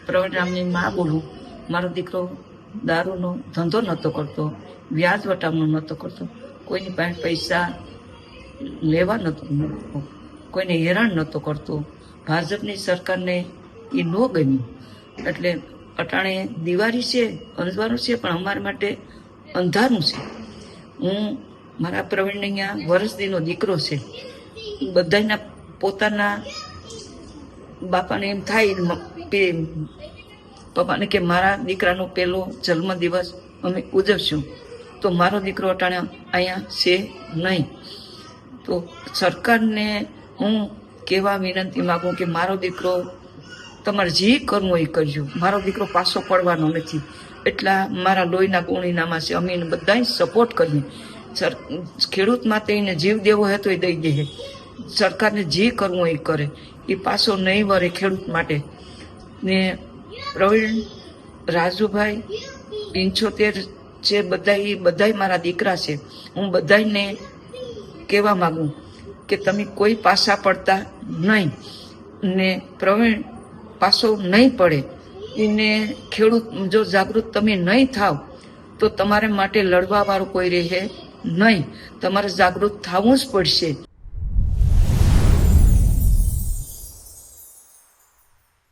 પ્રવીણ રામની માં બોલું. મારો દીકરો દારૂનો ધંધો નહોતો કરતો, વ્યાજ વટાવનો નહોતો કરતો, કોઈની પાસે પૈસા લેવા નહોતો, કોઈને હેરાન નહોતો કરતો. ભાજપની સરકારને એ ન ગમ્યું એટલે અટાણે દિવાળી છે, અંધવારું છે, પણ અમારા માટે અંધારું છે. હું મારા પ્રવીણને અહીંયા વર્ષદીનો દીકરો છે. બધાના પોતાના બાપાને એમ થાય પપ્પાને કે મારા દીકરાનો પહેલો જન્મદિવસ અમે ઉજવશું, તો મારો દીકરો અટાણે અહીંયા છે નહીં. તો સરકારને હું કહેવા વિનંતી માગું કે મારો દીકરો તમારે જે કરવું એ કરજો, મારો દીકરો પાછો પડવાનો નથી. એટલા મારા લોહીના ગુણીનામાં છે. અમે એને બધાય સપોર્ટ કરીએ. ખેડૂત માટે એને જીવ દેવો હોય તો એ દઈ દે. સરકારને જે કરવું એ કરે, એ પાછો નહીં વરે ખેડૂત માટે. ને પ્રવીણ, રાજુભાઈ, 75 છે, બધાય મારા દીકરા છે. હું બધાને કહેવા માગું કે તમે કોઈ પાછા પડતા નહીં. ને પ્રવીણ પાછો નહીં પડે. એને ખેડૂત જો જાગૃત તમે નહીં થાવ તો તમારે માટે લડવા વાળું કોઈ રહે નહીં. તમારે જાગૃત થવું જ પડશે.